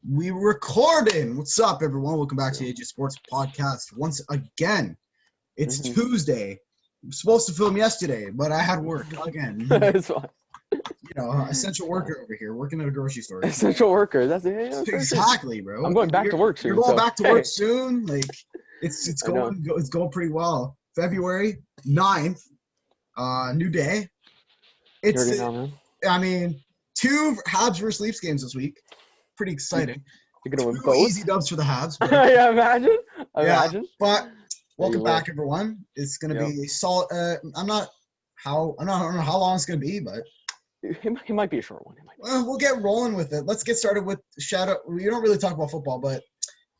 We recording. What's up, everyone? Welcome back to the AJ Sports Podcast. Once again, it's Tuesday. I'm supposed to film yesterday, but I had work again. It's fine. Essential worker over here, working at a grocery store. Essential worker. That's exactly, bro. I'm going back to work soon. You're going back to work soon. Like it's going pretty well. February 9th, new day. I mean, 2 Habs versus Leafs games this week. Pretty exciting. You're gonna win both. Easy dubs for the Habs. Yeah, imagine. Yeah, but welcome back, everyone. It's gonna be solid. I don't know how long it's gonna be, but it might be a short one. Well, we'll get rolling with it. Let's get started with shout out. We don't really talk about football, but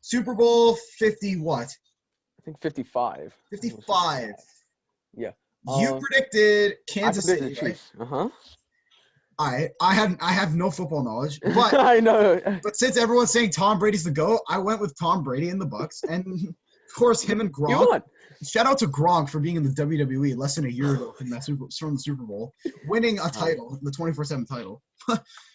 Super Bowl 50 what? I think 55. 55. Yeah. You predicted Kansas City, right? Uh-huh. I have no football knowledge, but I know. But since everyone's saying Tom Brady's the GOAT, I went with Tom Brady in the Bucks, and of course him and Gronk. You won. Shout out to Gronk for being in the WWE less than a year ago from the Super Bowl, winning a title, the 24/7 title.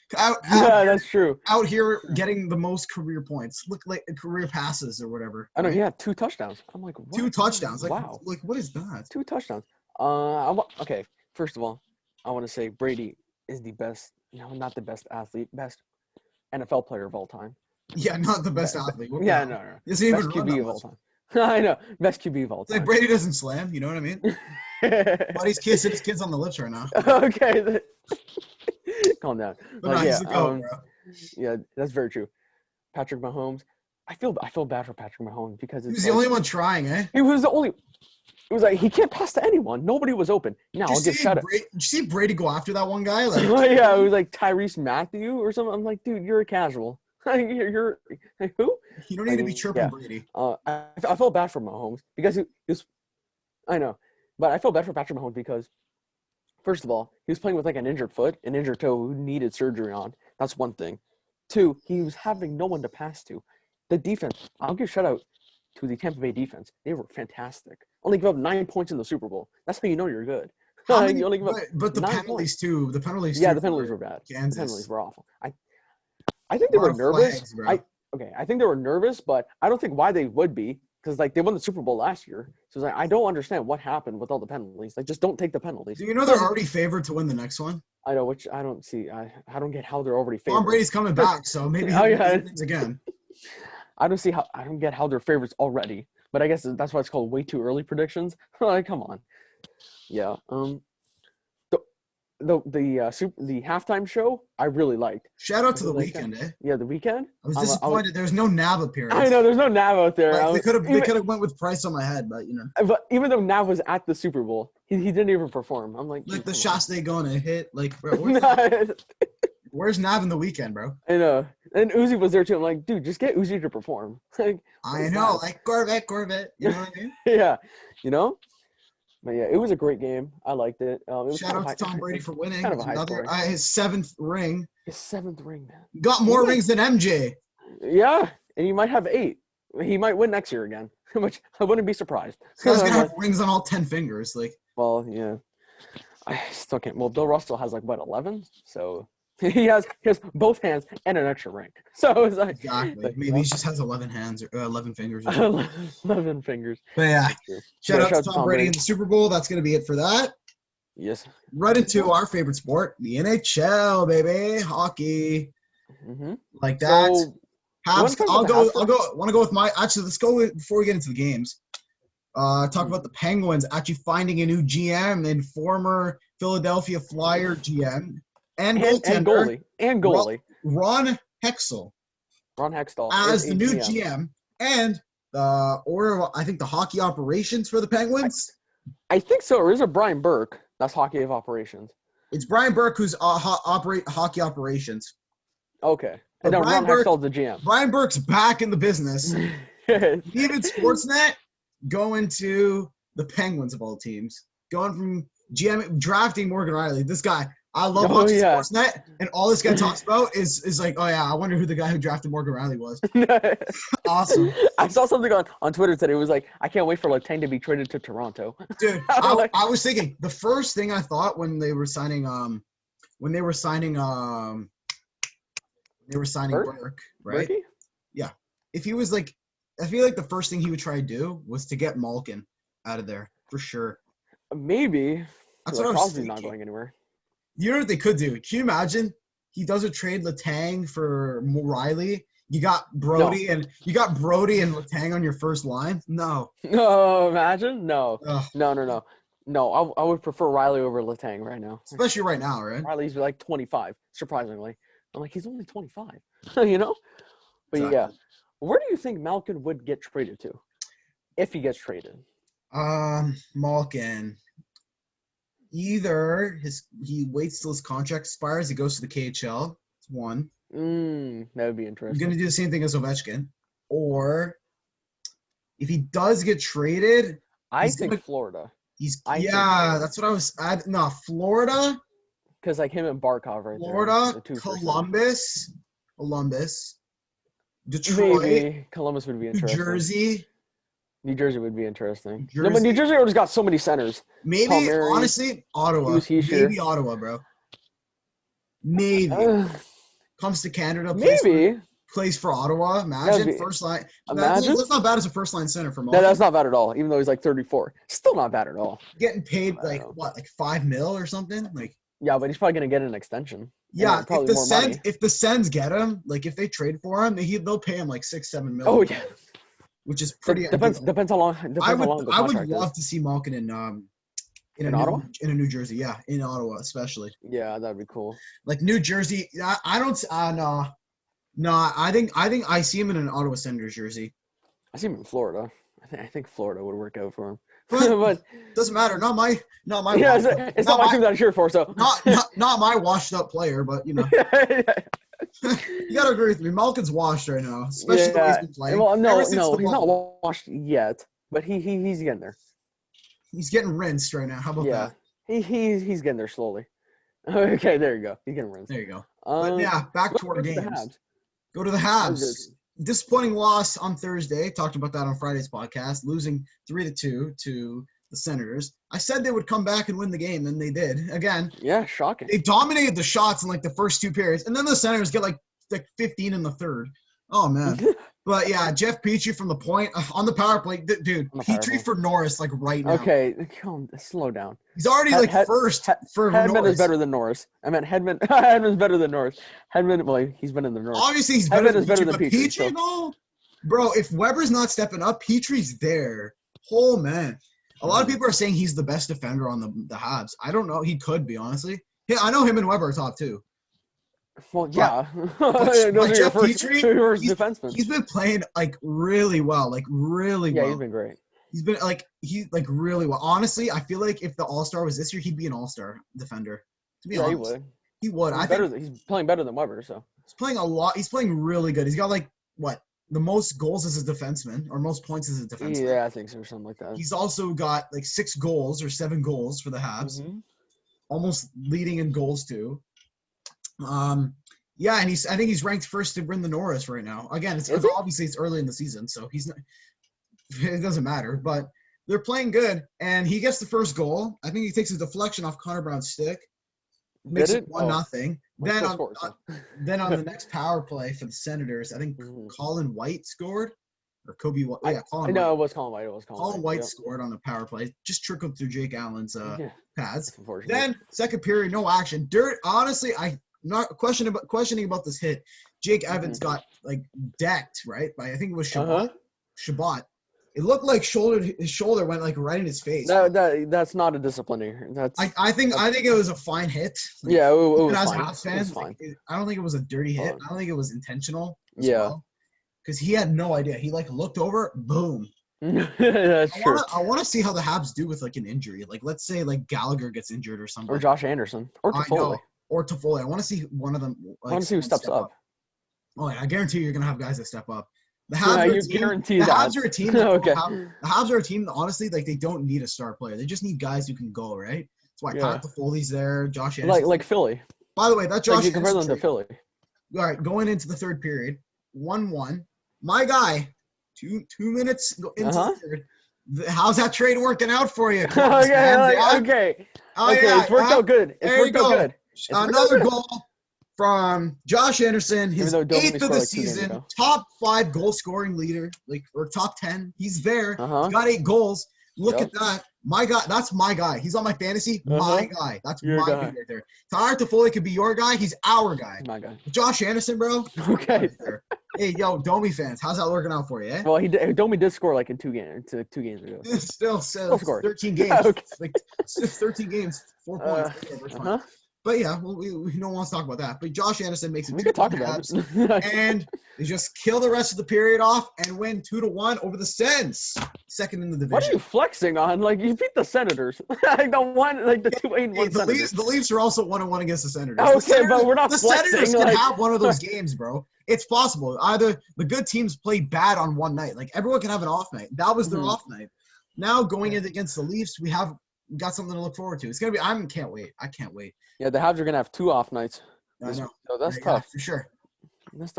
That's true. Out here getting the most career points, look like career passes or whatever. I know. Yeah, 2 touchdowns. I'm like, what? 2 touchdowns. Like, wow. Like, what is that? 2 touchdowns. Okay. First of all, I want to say Brady is the best. Not the best athlete, best NFL player of all time. Yeah, not the best athlete. Yeah, no. Best QB of all time. I know. Best QB of all time. Like Brady doesn't slam, you know what I mean? Buddy's kissing his kids on the lips right now. Okay. Calm down. But he's the GOAT, bro. Yeah, that's very true. Patrick Mahomes. I feel bad for Patrick Mahomes because he's the only one trying, eh? He was the only. It was like he can't pass to anyone. Nobody was open. Now I'll give shout out. Did you see Brady go after that one guy? Like, yeah, it was like Tyrese Matthew or something. I'm like, dude, you're a casual. you're who? You don't need to be chirping Brady. I felt bad for Mahomes because he was. I know, but I felt bad for Patrick Mahomes because, first of all, he was playing with like an injured foot, an injured toe, who needed surgery on. That's one thing. 2, he was having no one to pass to. The defense. I'll give shout out to the Tampa Bay defense. They were fantastic. Only give up 9 points in the Super Bowl. That's how you know you're good. You only give up but the penalties points. Too. The penalties. Yeah, too the penalties were bad. Kansas. The penalties were awful. I think they were nervous. Flags, I think they were nervous, but I don't think why they would be because like they won the Super Bowl last year. So it's like I don't understand what happened with all the penalties. Like just don't take the penalties. Do you know they're already favored to win the next one? I know, which I don't see. I don't get how they're already favored. Tom Brady's coming back, so maybe he wins again. I don't get how they're favorites already. But I guess that's why it's called way too early predictions. Like, come on. Yeah. The halftime show I really liked. Shout out to the Weeknd, eh? Yeah, the Weeknd. I was disappointed. There's no Nav appearance. I know there's no Nav out there. Like, they could have went with Price on my head, but you know. But even though Nav was at the Super Bowl, he didn't even perform. I'm like the shots they gonna hit. Like, bro, where's Nav in the Weekend, bro? I know. And Uzi was there too. I'm like, dude, just get Uzi to perform. Like, I know, like Corvette. You know what I mean? Yeah, you know. But yeah, it was a great game. I liked it. It was shout out to Tom Brady for winning. Kind of a high score. His 7th ring. His 7th ring, man. Got more rings than MJ. Yeah, and he might have 8. He might win next year again, which I wouldn't be surprised. This guy's gonna have rings on all 10 fingers, like. Well, yeah. I still can't. Well, Bill Russell has like what 11, so. He has both hands and an extra ring. So it's like exactly. Maybe he just has 11 hands or 11 fingers. 11 fingers. But yeah, shout out to Tom Brady in the Super Bowl. That's gonna be it for that. Yes. Right into our favorite sport, the NHL, baby, hockey. Like that. So, Habs. I'll go. Want to go with my? Actually, let's go before we get into the games. Talk about the Penguins actually finding a new GM and former Philadelphia Flyer GM. And goalie. Ron Hextall. As the new GM. And I think the hockey operations for the Penguins. I think so. Or is it Brian Burke? That's hockey of operations. It's Brian Burke who's hockey operations. Okay. And then Ron Hextall's the GM. Brian Burke's back in the business. Even Sportsnet going to the Penguins of all teams. Going from GM drafting Morgan Riley. This guy. I love watching Sportsnet, and all this guy talks about is like, oh, yeah, I wonder who the guy who drafted Morgan Riley was. Awesome. I saw something on Twitter today. It was like, I can't wait for Letang to be traded to Toronto. Dude, I was thinking, the first thing I thought when they were signing They were signing Burke, right? Burkey? Yeah. If he was like, I feel like the first thing he would try to do was to get Malkin out of there for sure. Maybe. That's what I was Crosby's thinking. Not going anywhere. You know what they could do? Can you imagine? He does a trade Letang for Riley. You got Brody and Letang on your first line. No. No, imagine. No. Ugh. No. I would prefer Riley over Letang right now. Especially right now, right? Riley's like 25. Surprisingly, I'm like he's only 25. You know. But exactly. Yeah, where do you think Malkin would get traded to, if he gets traded? Malkin. Either he waits till his contract expires, he goes to the KHL. It's one. That would be interesting. He's going to do the same thing as Ovechkin. Or if he does get traded, I think Florida. That's what I was. Florida. Because like him and Barkov right Florida, there. Columbus, Detroit. Maybe Columbus would be interesting. New Jersey would be interesting. No, but New Jersey already got so many centers. Maybe, honestly, Ottawa. Maybe Ottawa, bro. Maybe. Comes to Canada. Plays for Ottawa. Imagine first line. Imagine. That's not bad as a first line center for Malkin. No, that's not bad at all. Even though he's like 34, still not bad at all. Getting paid like $5 million or something, like. Yeah, but he's probably gonna get an extension. Yeah, if the Sens get him, like if they trade for him, they'll pay him like $6-7 million. Oh yeah. Which is pretty. Depends how long. I would love to see Malkin in Ottawa? In a New Jersey, yeah, in Ottawa especially. Yeah, that'd be cool. Like New Jersey, I don't. No. I think I see him in an Ottawa Senators jersey. I see him in Florida. I think Florida would work out for him. But doesn't matter. Not my. Yeah, it's not my team that I cheer for. So not my washed up player, but you know. You gotta agree with me. Malkin's washed right now, especially the way he's been playing. Well, no, he's not washed yet, but he's getting there. He's getting rinsed right now. How about that? He's getting there slowly. Okay, there you go. He's getting rinsed. There you go. But yeah, back to our games. Go to the Habs. Disappointing loss on Thursday. Talked about that on Friday's podcast. Losing 3-2 to the Senators. I said they would come back and win the game, and they did. Again. Yeah, shocking. They dominated the shots in like the first two periods, and then the Senators get like 15 in the third. Oh man. But yeah, Jeff Petrie from the point on the power play, dude. Petrie for Norris like right now. Okay, slow down. He's already first for Hedman Norris. Is better than Norris. I meant Hedman. Hedman's better than Norris. Hedman, well, he's been in the Norris. Obviously, he's better than Petrie. So. No, bro. If Weber's not stepping up, Petrie's there. Oh man, a lot of people are saying he's the best defender on the Habs. I don't know. He could be honestly. Yeah, I know him and Weber are top two. Well, yeah. But Jeff Petrie, defenseman. He's been playing like really well, Yeah, he's been great. He's been really well. Honestly, I feel like if the All-Star was this year, he'd be an All-Star defender. To be honest, he would. He's playing better than Weber, so he's playing a lot. He's playing really good. He's got the most goals as a defenseman, or most points as a defenseman. Yeah, I think so, or something like that. He's also got like 6 goals or 7 goals for the Habs, almost leading in goals too. Yeah, and I think he's ranked first to win the Norris right now. Again, obviously it's early in the season, so he's not. It doesn't matter, but they're playing good, and he gets the first goal. I think he takes a deflection off Connor Brown's stick, makes it 1-0. Then on the next power play for the Senators, I think Colin White scored, or Kobe White. Yeah, Colin. No, White. It was Colin White. Colin White scored on the power play, just trickled through Jake Allen's pads. Then second period, no action. Honestly, I'm not questioning about this hit. Jake Evans got like decked, right? By I think it was Shabbat. Shabbat. It looked like his shoulder went like right in his face. That's not a disciplinary. I think it was a fine hit. Like, yeah, it was fine. As fans, I don't think it was a dirty hit. I don't think it was intentional. Yeah. Because he had no idea. He like looked over, boom. That's true. I want to see how the Habs do with like an injury. Like let's say like Gallagher gets injured or something. Or Josh Anderson. Or Toffoli. I want to see one of them. Like, I want to see who steps up. Oh, yeah, I guarantee you're gonna have guys that step up. The Habs are a team. Okay. The Habs are a team that honestly, like, they don't need a star player. They just need guys who can go, right? That's why Pat Toffoli's there, Josh Anderson. Like Philly. By the way, that Josh Anderson. You compare them to Philly. All right, going into the third period, 1-1. My guy, 2 minutes into the third. How's that trade working out for you? Okay. Oh, it's worked out good. It's worked out good. Another goal. from Josh Anderson, his 8th of the like season, top 5 goal scoring leader, or top 10. He's there. He's got 8 goals. Look at that. My guy. That's my guy. He's on my fantasy. My guy. That's your my guy right there. Tyler Toffoli could be your guy. He's our guy. My guy. Josh Anderson, bro. Okay. Hey, yo, Domi fans, how's that working out for you? Eh? Well, Domi did score like in 2 games ago. Still scored 13 games. Yeah, okay. 13 games, 4 points. But yeah, well, we don't want to talk about that. But Josh Anderson makes it. We could talk about it. And they just kill the rest of the period off and win 2-1 over the Sens, second in the division. What are you flexing on? Like, you beat the Senators. The 2-1 Senators. The Leafs are also 1-1 against the Senators. Okay, but we're not flexing. The Senators can have one of those games, bro. It's possible. Either the good teams play bad on one night. Like, everyone can have an off night. That was their off night. Now, going in against the Leafs, we got something to look forward to. It's going to be – I can't wait. Yeah, the Habs are going to have 2 off nights. I know. So that's tough. For sure.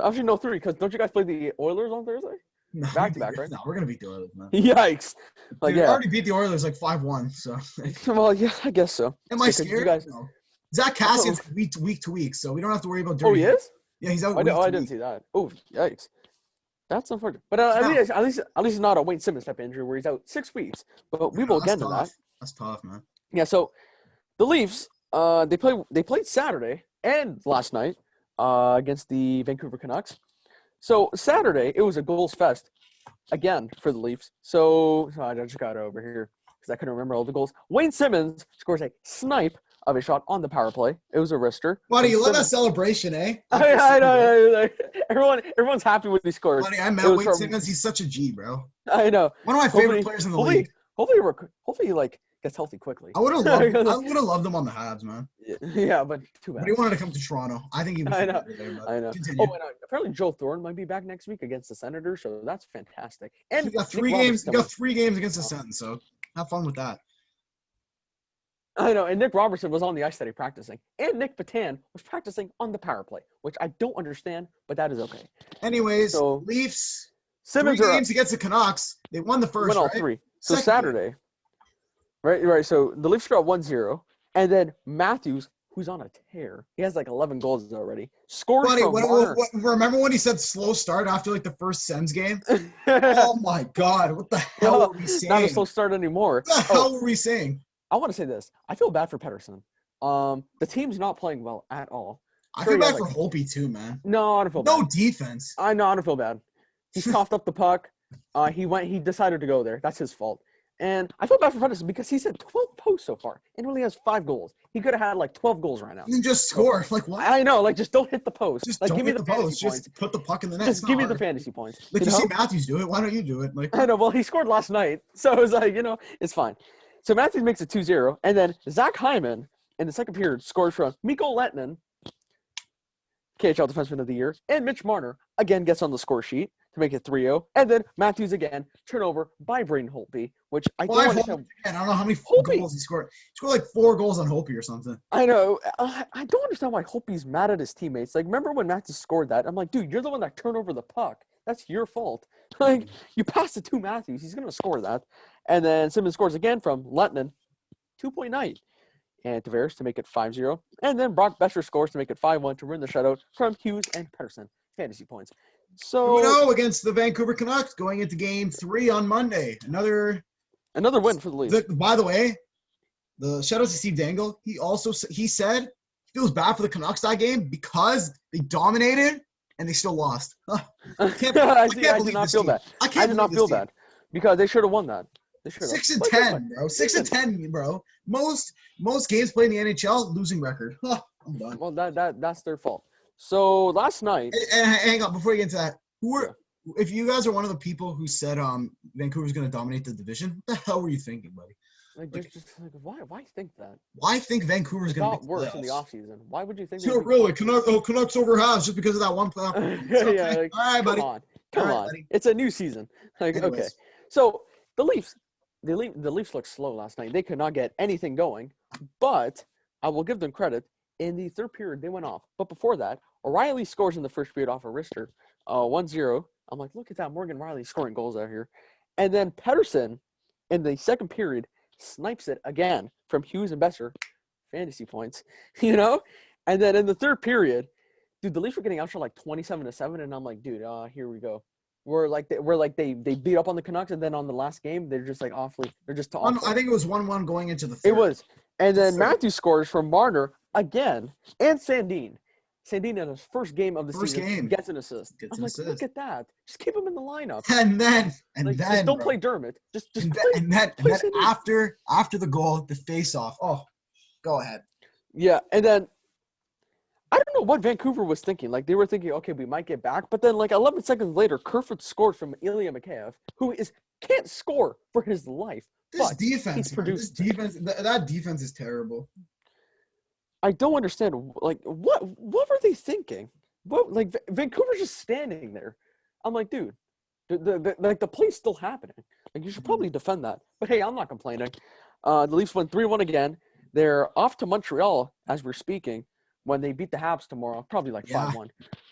Actually, no, 3, because don't you guys play the Oilers on Thursday? No, back-to-back, right? No, we're going to beat the Oilers, man. Yikes. We already beat the Oilers 5-1, so. Well, yeah, I guess so. Am I scared? No. Zach Cassian's week to week, so we don't have to worry about dirty. Oh, he is? Yeah, he's out. I didn't see that. Oh, yikes. That's unfortunate. But at least it's not a Wayne Simmons type injury where he's out 6 weeks. But we will get into that. That's tough, man. Yeah, so the Leafs, they played Saturday and last night against the Vancouver Canucks. So Saturday, it was a goals fest again for the Leafs. So I just got it over here because I couldn't remember all the goals. Wayne Simmons scores a snipe of a shot on the power play. It was a wrister. Buddy, you love that celebration, eh? I know. Everyone's happy when he scores. Buddy, I met Wayne Simmons. He's such a G, bro. I know. One of my favorite players in the league. Hopefully, gets healthy quickly. I would have loved him on the Habs, man. Yeah, but too bad. But he wanted to come to Toronto. I think he was. I know. Continue. Oh, and apparently Joe Thornton might be back next week against the Senators, so that's fantastic. And he got 3 games. He got 3 games against the Sens, so have fun with that. I know, and Nick Robertson was on the ice today practicing, and Nick Patan was practicing on the power play, which I don't understand, but that is okay. Anyways, so Leafs. Simmons 3 games against the Canucks. They won the first. Won all 3. So Saturday. Right. So the Leafs got 1-0, and then Matthews, who's on a tear, he has 11 goals already. Scores from Marner. Remember when he said slow start after the first Sens game? Oh my God! What the hell were we saying? Not a slow start anymore. What the hell were we saying? I want to say this. I feel bad for Pettersson. The team's not playing well at all. I feel bad for Holtby too, man. No, I don't feel bad. No defense. I don't feel bad. He's coughed up the puck. He decided to go there. That's his fault. And I feel bad for Pettersson because he's had 12 posts so far and only has 5 goals. He could have had 12 goals right now. You can just score. What? I know. Just don't hit the post. Just don't hit the post. Just put the puck in the net. Just give me the fantasy points. You see Matthews do it. Why don't you do it? I know. Well, he scored last night. So it was it's fine. So Matthews makes it 2-0. And then Zach Hyman in the second period scores from Mikko Lehtinen, KHL Defenseman of the Year, and Mitch Marner again gets on the score sheet to make it 3-0. And then Matthews again, turnover by Braden Holtby, which I don't understand. I don't know how many goals he scored. He scored 4 goals on Holtby or something. I know. I don't understand why Holtby's mad at his teammates. Remember when Matthews scored that? I'm like, dude, you're the one that turned over the puck. That's your fault. You passed it to Matthews. He's going to score that. And then Simmons scores again from Lehtinen, 2-point night. And Tavares to make it 5-0. And then Brock Besser scores to make it 5-1 to win the shutout from Hughes and Pettersson. Fantasy points. So 2-0 against the Vancouver Canucks going into Game 3 on Monday. Another win for the Leafs. By the way, the shout out to Steve Dangle. He said he feels bad for the Canucks that game because they dominated and they still lost. I did not feel bad. I did not feel bad because they should have won that. 6-10, bro. 6-10, bro. Most games played in the NHL, losing record. I'm done. Well, that's their fault. So last night. And hang on, before you get into that, if you guys are one of the people who said Vancouver's going to dominate the division, what the hell were you thinking, buddy? Why think that? Why think Vancouver's going to make worse in the offseason? Why would you think? So really, Canucks over Habs just because of that one playoff. Okay. All right, buddy. Come on. Buddy. It's a new season. Okay. So the Leafs looked slow last night. They could not get anything going, but I will give them credit. In the third period, they went off. But before that, O'Reilly scores in the first period off a wrister, 1-0. I'm like, look at that, Morgan Rielly scoring goals out here. And then Pettersson, in the second period, snipes it again from Hughes and Besser, fantasy points, And then in the third period, dude, the Leafs were getting outshot like 27-7, and I'm like, dude, here we go. They beat up on the Canucks, and then on the last game, they're just like awfully. They're just awful. I think it was 1-1 going into the third. It was, and then Matthews scores from Marner again, and Sandin. Sandin in his first game of the season gets an assist. I'm like, look at that. Just keep him in the lineup. And then just don't play Dermott. Just and then after the goal, the face-off. Oh, go ahead. Yeah, and then I don't know what Vancouver was thinking. Like, they were thinking, okay, we might get back. But then, like, 11 seconds later, Kerfoot scored from Ilya Mikheyev, who can't score for his life. That defense is terrible. I don't understand. Like, what were they thinking? Vancouver's just standing there. I'm like, dude, the play's still happening. Like, you should probably defend that. But, hey, I'm not complaining. The Leafs went 3-1 again. They're off to Montreal as we're speaking. When they beat the Habs tomorrow, probably like 5-1.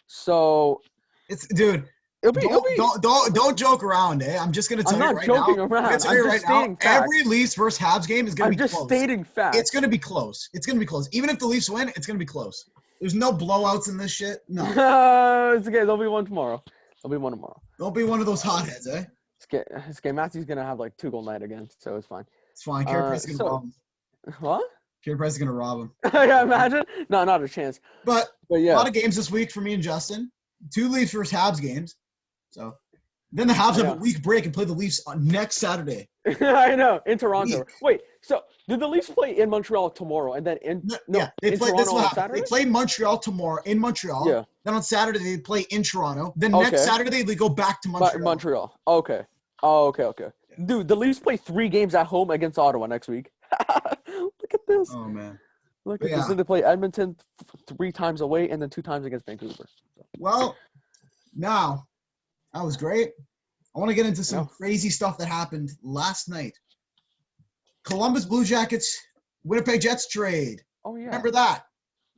So it's dude. Don't joke around, eh? I'm just gonna tell you right now. I'm not joking around. I'm just stating facts. Every Leafs versus Habs game is gonna be close. I'm just stating facts. It's gonna be close. It's gonna be close. Even if the Leafs win, it's gonna be close. There's no blowouts in this shit. No. It's okay. There'll be one tomorrow. Don't be one of those hotheads, eh? It's okay. Matthew's gonna have like 2-goal night again, so it's fine. It's fine. Carey Price is gonna rob him. What? Carey Price is going to rob him. Yeah, imagine. No, not a chance. But yeah. A lot of games this week for me and Justin. 2 Leafs versus Habs games. So then the Habs have a week break and play the Leafs on next Saturday. I know, in Toronto. Wait, so did the Leafs play in Montreal tomorrow and then in Toronto on Saturday? They play Montreal tomorrow in Montreal. Yeah. Then on Saturday they play in Toronto. Then next Saturday they go back to Montreal. Okay. Oh, okay. Dude, the Leafs play 3 games at home against Ottawa next week. Look at this. Oh, man. Look at this. Then they play Edmonton 3 times away and then 2 times against Vancouver. Well, now, that was great. I want to get into some crazy stuff that happened last night. Columbus Blue Jackets, Winnipeg Jets trade. Oh, yeah. Remember that?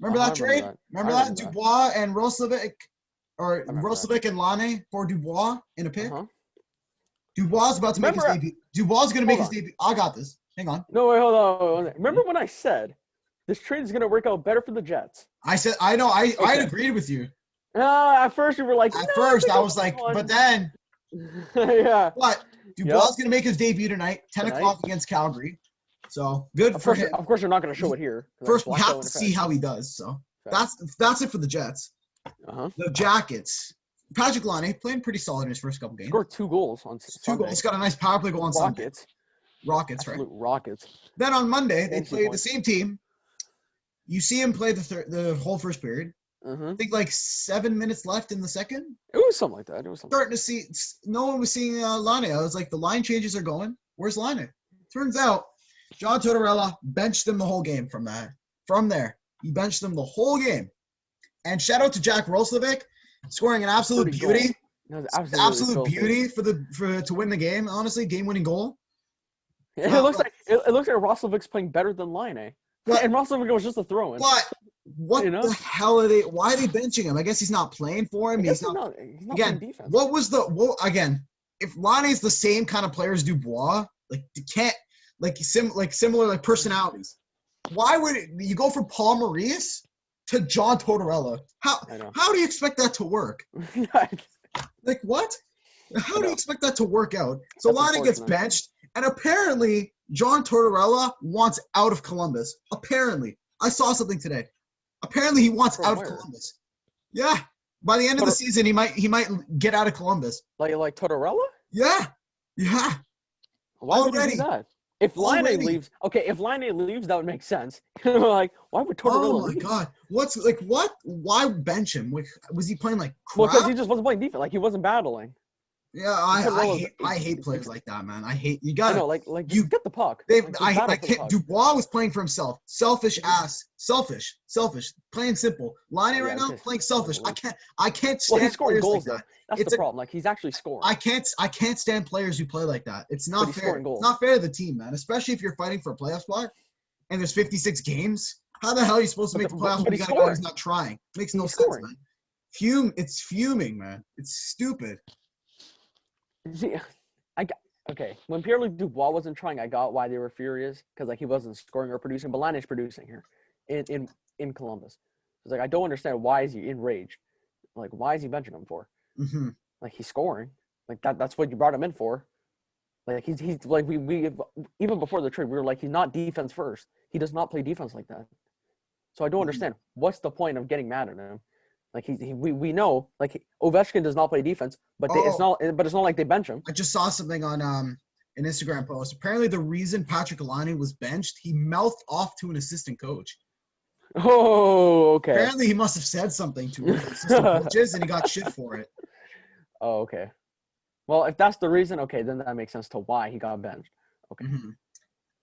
Remember that trade? Remember that? Dubois and Roslovic, or Roslovic and Lane for Dubois in a pick? Dubois is about to make his debut. Dubois is going to make his debut. I got this. Hang on. No, wait, hold on. Remember when I said this trade is going to work out better for the Jets? I said, I know. I agreed with you. At first, you were like, At first, I was like, but then. Yeah. But Dubois is going to make his debut tonight, 10 o'clock against Calgary. So, good for him. Of course, you're not going to show it here. First, we have to see how he does. So, that's it for the Jets. The Jackets. Patrick Laine playing pretty solid in his first couple games. Scored 2 goals on Sunday. 2 goals. He's got a nice power play goal on Sunday. Rockets, right? Rockets. Then on Monday, they play the same team. You see him play the whole first period. I think like 7 minutes left in the second. It was something like that. Starting to see, no one was seeing Laine. I was like, the line changes are going. Where's Laine? Turns out, John Tortorella benched him the whole game from that. From there, he benched him the whole game. And shout out to Jack Roslovic, scoring an absolute beauty. Absolute beauty to win the game. Honestly, game-winning goal. It looks like Roslovic's playing better than Laine. And Roslovic was just a throw-in. But what the hell are they? Why are they benching him? I guess he's not playing for him. He's not again, playing defense. If Laine's the same kind of player as Dubois, similar personalities, why would you go from Paul Maurice to John Tortorella? How do you expect that to work? Like what? How do you expect that to work out? So Laine gets benched, and apparently John Tortorella wants out of Columbus. Apparently. I saw something today. Apparently he wants out of Columbus. Yeah. By the end of the season, he might get out of Columbus. Like Tortorella? Yeah. Why would he do that? If Laine leaves, that would make sense. Like, why would Tortorella leave? Oh, my God. What? Why bench him? Was he playing like crap? Well, because he just wasn't playing defense. Like, he wasn't battling. Yeah, I hate players like that, man. You gotta you get the puck. Dubois was playing for himself. Selfish. Plain simple. Laine right now playing selfish. I can't stand he's scoring goals like that. That's the problem. Like, he's actually scoring. I can't stand players who play like that. It's not fair. It's not fair to the team, man. Especially if you're fighting for a playoff spot and there's 56 games. How the hell are you supposed to make the playoffs when you got a guy who's not trying? Makes no sense, man. It's fuming, man. It's stupid. See, when Pierre-Luc Dubois wasn't trying, I got why they were furious because he wasn't scoring or producing. But Laine's producing here in Columbus, It's like I don't understand why is he enraged. Like why is he benching him for? Mm-hmm. Like he's scoring. Like that's what you brought him in for. Like he's like we even before the trade we were like he's not defense first. He does not play defense like that. So I don't understand what's the point of getting mad at him. Like we know like Ovechkin does not play defense, but it's not like they bench him. I just saw something on an Instagram post. Apparently, the reason Patrick Laine was benched, he mouthed off to an assistant coach. Oh, okay. Apparently, he must have said something to one of the assistant coaches, and he got shit for it. Oh, okay. Well, if that's the reason, okay, then that makes sense to why he got benched. Okay. Mm-hmm.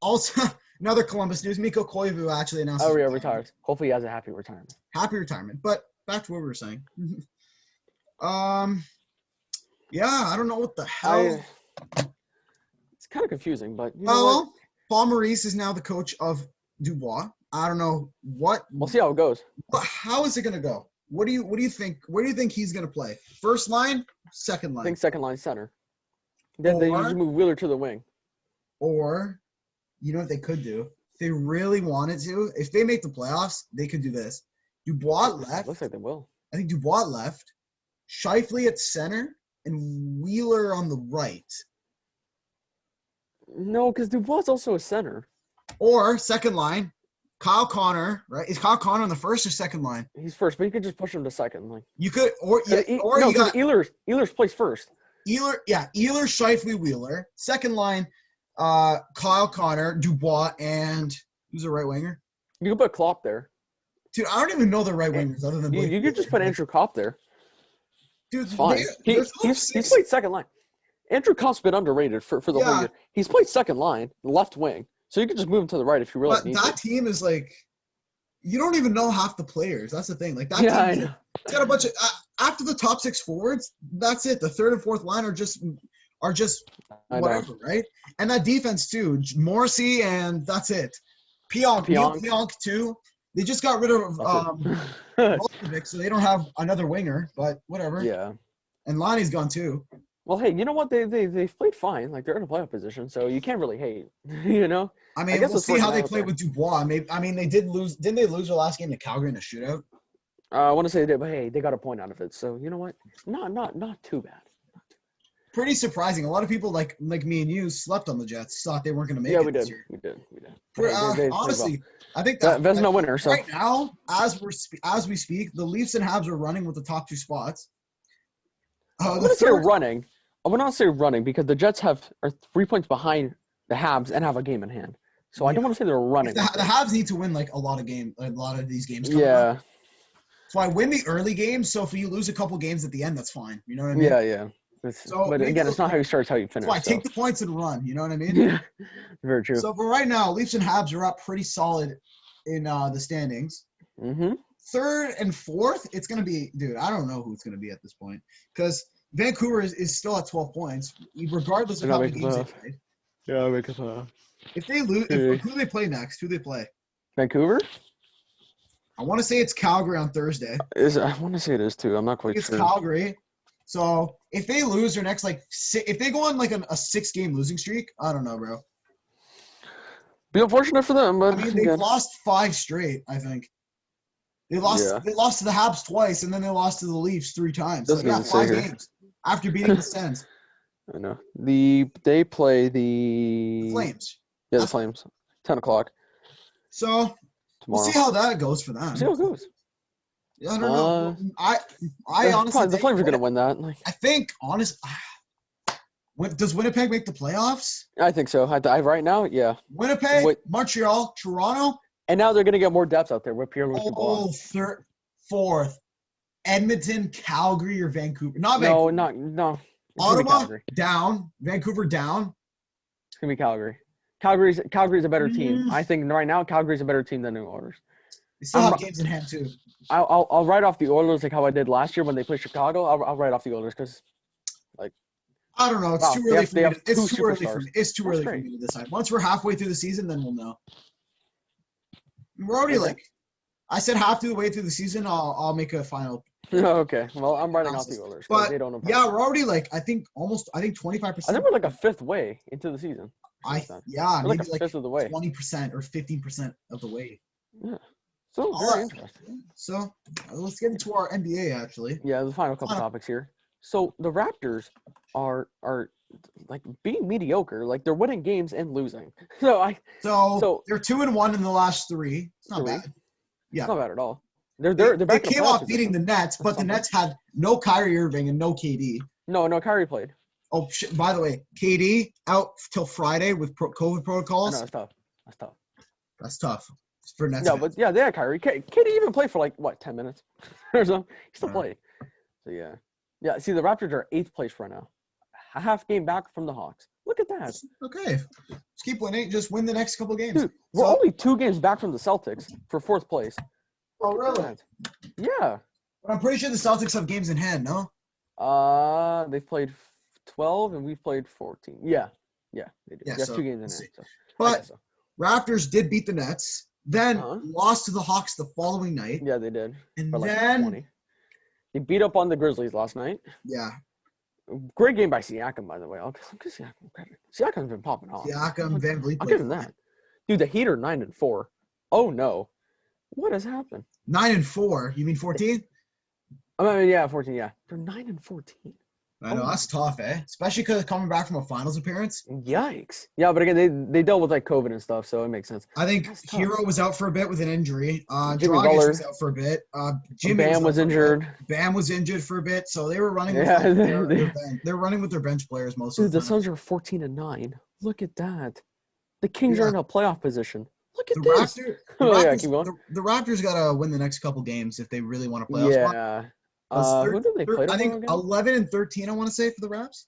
Also, another Columbus news: Mikko Koivu actually announced. Oh, yeah, retires. Hopefully, he has a happy retirement. Happy retirement. But back to what we were saying. Yeah, I don't know what the hell. It's kind of confusing, but you know what? Paul Maurice is now the coach of Dubois. I don't know what. We'll see how it goes. But how is it going to go? What do you think? Where do you think he's going to play? First line, second line? I think second line center. Then they usually move Wheeler to the wing. Or, you know what they could do? If they really wanted to, if they make the playoffs, they could do this. Dubois left. Looks like they will. I think Dubois left. Scheifele at center and Wheeler on the right. No, because Dubois is also a center. Or second line, Kyle Connor, right? Is Kyle Connor on the first or second line? He's first, but you could just push him to second. Like you could, Ehlers plays first. Ehlers, Scheifele, Wheeler. Second line, Kyle Connor, Dubois, and who's the right winger? You could put Klopp there. Dude, I don't even know the right wingers other than you could just put Andrew Kopp there. Dude, it's fine. He's played second line. Andrew Kopp's been underrated for the whole year. He's played second line, left wing. So you could just move him to the right if you really need to. But that team is like, you don't even know half the players. That's the thing. Like that team, it's got a bunch of after the top six forwards. That's it. The third and fourth line are just whatever, right? And that defense too, Morrissey, and that's it. Pionk too. They just got rid of Volkovic, so they don't have another winger. But whatever. Yeah. And Lonnie's gone too. Well, hey, you know what? They've played fine. Like they're in a playoff position, so you can't really hate. You know. I mean, we'll see how they play with Dubois. I mean, they did lose. Didn't they lose their last game to Calgary in a shootout? I want to say they did, but hey, they got a point out of it. So you know what? Not too bad. Pretty surprising. A lot of people like me and you slept on the Jets. Thought they weren't going to make it. Yeah, we did. We did. Honestly, I think there's no winner. So right now, as we speak, the Leafs and Habs are running with the top two spots. I wouldn't say running. I would not say running because the Jets are 3 points behind the Habs and have a game in hand. So I don't want to say they're running. The Habs need to win like a lot of these games. Yeah. So I win the early games. So if you lose a couple games at the end, that's fine. You know what I mean? Yeah. But again, it's not how you start, it's how you finish. That's why take the points and run. You know what I mean? Yeah. Very true. So for right now, Leafs and Habs are up pretty solid in the standings. Mm-hmm. Third and fourth, it's going to be, dude, I don't know who it's going to be at this point. Because Vancouver is still at 12 points, regardless of how many games they played. Yeah, make it tough. If they lose, who do they play next? Who do they play? Vancouver? I want to say it's Calgary on Thursday. I want to say it is too. I'm not quite sure. It's Calgary. So if they lose their next if they go on like a 6-game losing streak, I don't know, bro. Be unfortunate for them, but I mean they've lost 5 straight. I think they lost. Yeah. They lost to the Habs twice, and then they lost to the Leafs 3 times. So 5 games after beating the Sens. I know. They play the Flames. Yeah, the Flames. 10:00. So tomorrow. We'll see how that goes for them. See how it goes. I don't know. I honestly the Flames are going to win that. I think does Winnipeg make the playoffs? I think so. Right now, yeah. Winnipeg, Montreal, Toronto, and now they're going to get more depth out there with Pierre-Luc Dubois. Fourth, Edmonton, Calgary, or Vancouver. No. Ottawa down, Vancouver down. It's gonna be Calgary. Calgary's a better team. I think right now Calgary's a better team than New Oilers. They still have games in hand too. I'll write off the Oilers like how I did last year when they played Chicago. I'll write off the Oilers because, like, I don't know. It's too early for me. It's too early for me to decide. Once we're halfway through the season, then we'll know. We're already I said half through the way through the season. I'll make a final. Okay. Well, I'm writing off the Oilers. But they don't we're already I think 25%. I think we're like a fifth way into the season. Maybe like a fifth of the way. 20% or 15% of the way. Yeah. So very interesting. So let's get into our NBA actually. Yeah, the final couple topics here. So the Raptors are like being mediocre. Like they're winning games and losing. So they're 2-1 in the last 3. It's not bad. Yeah, it's not bad at all. They're back they in came off beating the Nets, but the Nets had no Kyrie Irving and no KD. No, Kyrie played. Oh shit! By the way, KD out till Friday with COVID protocols. I know, that's tough. That's tough. For Nets. No, but yeah, they had Kyrie. KD even played for like what 10 minutes or something. He still played. So yeah. See, the Raptors are 8th place right now, a half game back from the Hawks. Look at that. Okay, just keep winning. Just win the next couple games. Dude, we're only 2 games back from the Celtics for 4th place. Oh really? Yeah. But I'm pretty sure the Celtics have games in hand. No. They've played 12 and we've played 14. Yeah, they do. Yeah, so 2 games in hand. So but Raptors did beat the Nets. Then lost to the Hawks the following night. Yeah, they did. And then 20. They beat up on the Grizzlies last night. Yeah. Great game by Siakam, by the way. I'll give Siakam credit. Siakam's been popping off. Siakam, Van Vliet. I'll give him that. Dude, the Heat are 9-4. Oh no, what has happened? 9-4. You mean 14? I mean, yeah, 14. Yeah, they're 9-14. I know that's tough, eh? Especially because coming back from a finals appearance. Yikes! Yeah, but again, they dealt with like COVID and stuff, so it makes sense. I think Hero was out for a bit with an injury. Jimmy Dragic Butler was out for a bit. Bam was injured. Bam was injured for a bit, so they were running. They're running with their bench players most of the time. The Suns are 14-9. Look at that. The Kings are in a playoff position. Look at this. The Raptors gotta win the next couple games if they really want to play. Yeah. Who did they play? I think 11-13. I want to say for the Raps.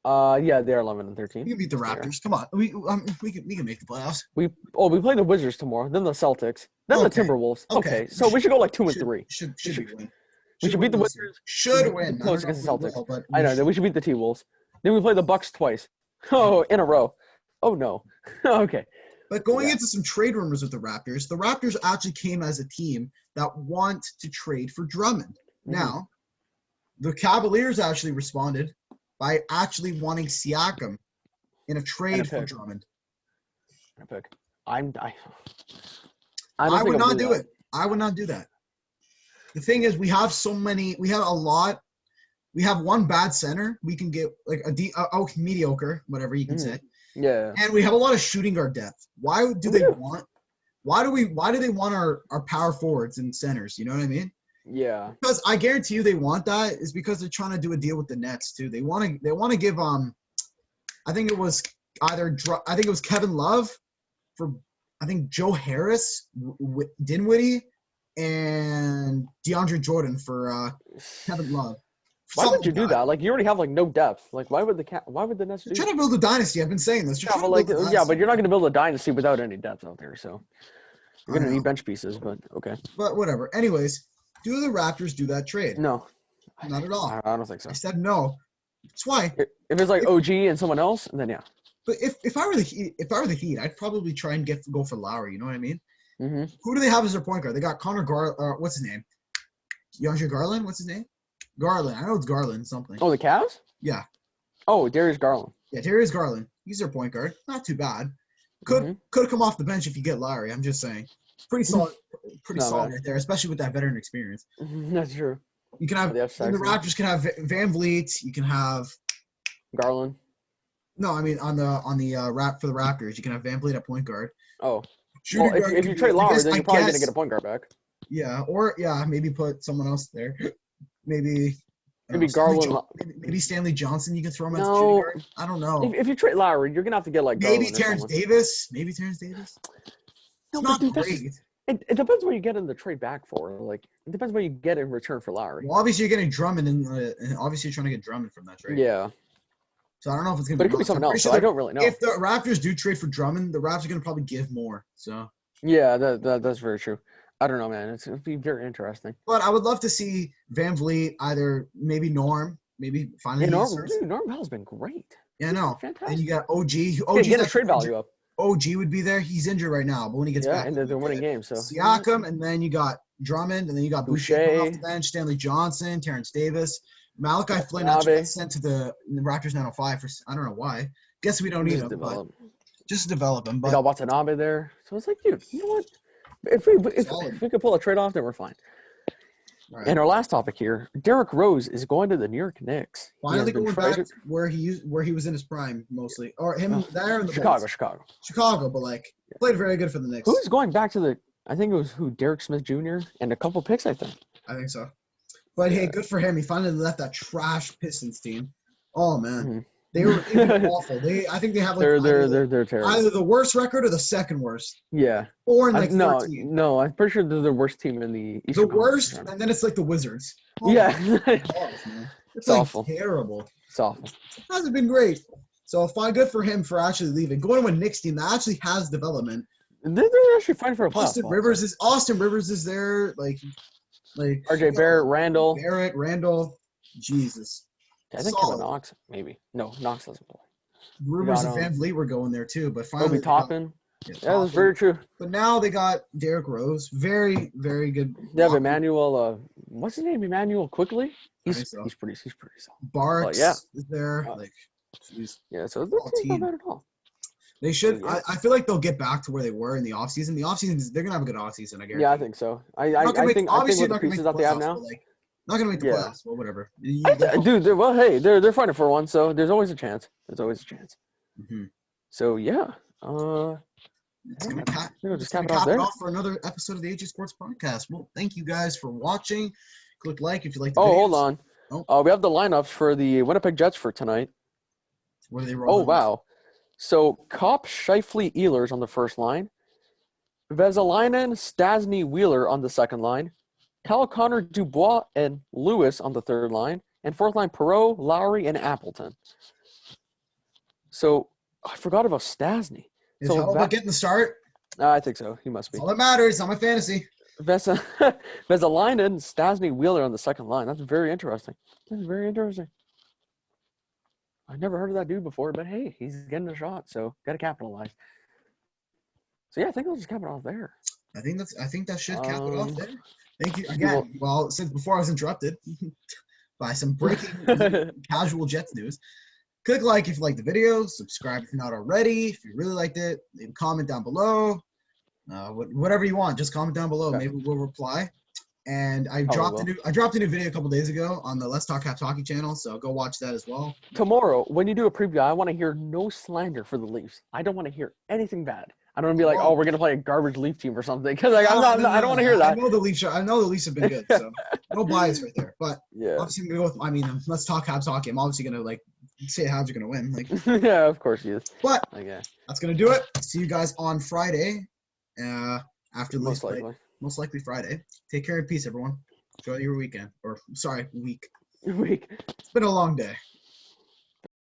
Yeah, they're 11-13. We can beat the Raptors. Come on, we can make the playoffs. We play the Wizards tomorrow, then the Celtics, then the Timberwolves. Okay, so we should go like 2-3. Should win. We should beat the Wizards. Should win. Close against the Celtics. I know. Then we should beat the T-Wolves. Then we play the Bucks twice. Oh, in a row. Oh no. Okay. But going into some trade rumors with the Raptors actually came as a team that want to trade for Drummond. Now, the Cavaliers actually responded by actually wanting Siakam in a trade for Drummond. I would not do it. I would not do that. The thing is, we have one bad center. We can get like mediocre, whatever you can say. Yeah. And we have a lot of shooting guard depth. Why do they want our power forwards and centers? You know what I mean? Yeah. Because I guarantee you they want that is because they're trying to do a deal with the Nets too. They want to give I think it was Kevin Love for Joe Harris, Dinwiddie, and DeAndre Jordan for Kevin Love. Why would you do that? Like you already have like no depth. Like why would the Nets do that? They're trying to build a dynasty. I've been saying this. But you're not going to build a dynasty without any depth out there. So you're going to need bench pieces. But okay. But whatever. Anyways. Do the Raptors do that trade? No. Not at all. I don't think so. I said no. That's why. If it's like OG and someone else, then yeah. But if I were the Heat, I'd probably try and go for Lowry. You know what I mean? Mm-hmm. Who do they have as their point guard? They got Connor what's his name? DeAndre Garland? What's his name? Garland. I know it's Garland something. Oh, the Cavs? Yeah. Oh, Darius Garland. Yeah, Darius Garland. He's their point guard. Not too bad. Could have come off the bench if you get Lowry. I'm just saying. Pretty solid right there, especially with that veteran experience. That's true. You can have the Raptors can have Van Vliet. You can have Garland. No, I mean on the rap for the Raptors, you can have Van Vliet at point guard. Oh, if you trade Lowry, then you're probably gonna get a point guard back. Yeah, or maybe put someone else there. Maybe Garland. Maybe Stanley Johnson. You can throw him as a shooting guard. I don't know. If you trade Lowry, you're gonna have to get like maybe Terrence Davis. No, not great. It depends what you get in the trade back for. Like, it depends what you get in return for Lowry. Well, obviously you're getting Drummond, and obviously you're trying to get Drummond from that trade. Yeah. So I don't know if it's gonna. But it could be someone else. So I don't really know. If the Raptors do trade for Drummond, the Raptors are gonna probably give more. So. Yeah, that's very true. I don't know, man. It's gonna be very interesting. But I would love to see Van Vliet, either maybe Norm, maybe finally. Yeah, Norm Bell's been great. Yeah, I know. Fantastic. And you got OG. Get a trade value up. OG would be there. He's injured right now, but when he gets back, and they're winning games. So Siakam, and then you got Drummond, and then you got Boucher off the bench, Stanley Johnson, Terrence Davis, Malachi Flynn actually got sent to the Raptors 905 for I don't know why. Guess we don't need him. Just develop him. But you got Watanabe there, so it's like, dude, you know what? If we could pull a trade off, then we're fine. Right. And our last topic here, Derrick Rose is going to the New York Knicks. Finally going back where he was in his prime mostly, or him there in the Chicago, but like played very good for the Knicks. Who's going back to the? I think it was Derek Smith Jr. and a couple picks. I think so. But hey, good for him. He finally left that trash Pistons team. Oh man, they were awful. I think they have like they're terrible. Either the worst record or the second worst. Yeah. Or in like no, I'm pretty sure they're the worst team in the Eastern The worst, and then it's like the Wizards. Oh, yeah. It's like awful. Terrible. It's awful. It hasn't been great. So fine, good for him for actually leaving. Going to a Knicks team that actually has development. They're actually fighting for a playoff spot. Austin Rivers is there, like RJ Barrett, Randall. Jesus. I think Kevin Knox, maybe. No, Knox doesn't play. Rivers and Van Vliet were going there too, but finally. Obi Toppin. Yeah, that's very true. But now they got Derrick Rose. Very, very good. They have Emmanuel. What's his name? Emmanuel Quickly. He's pretty solid. Barks is there. Yeah, so they're not bad at all. They should. Yeah. I feel like they'll get back to where they were in the offseason. The offseason, they're gonna have a good offseason. I guarantee. Yeah, I think so. I think with the pieces that they have now, not gonna make the playoffs. Well, whatever. Dude, they're fighting for one, so there's always a chance. Mm-hmm. So yeah. It's gonna cap it off for another episode of the AJ Sports Podcast. Well, thank you guys for watching. Click like if you like the videos. Hold on. We have the lineups for the Winnipeg Jets for tonight. What are they rolling? Oh, wow. So, Kopp, Scheifele, Ehlers on the first line. Vesalainen, Stasny, Wheeler on the second line. Kyle Connor, Dubois, and Lewis on the third line. And fourth line, Perreault, Lowry, and Appleton. So, I forgot about Stasny. Is Hellebuck getting the start? I think so. He must be. That's all that matters. On my fantasy. Vesalainen, Stasny, Wheeler on the second line. That's very interesting. I've never heard of that dude before, but hey, he's getting a shot, so got to capitalize. So yeah, I think I'll just cap it off there. I think that should cap it off there. Thank you again. Well, since before I was interrupted by some breaking casual Jets news. Click like if you liked the video. Subscribe if you're not already. If you really liked it, leave a comment down below. Whatever you want, just comment down below. Okay. Maybe we'll reply. And I dropped a new video a couple days ago on the Let's Talk Caps Hockey channel, so go watch that as well. Tomorrow, when you do a preview, I want to hear no slander for the Leafs. I don't want to hear anything bad. I don't want to be like, we're gonna play a garbage Leaf team or something, because I don't want to hear that. I know the Leafs have been good, so no bias right there. But obviously, I'm gonna go with. Let's Talk Caps Hockey. I'm obviously gonna say Habs are gonna win. Yeah, of course he is. But that's gonna do it. See you guys on Friday. After the Leafs play. Most likely Friday. Take care and peace, everyone. Enjoy your weekend. Week. Week. It's been a long day.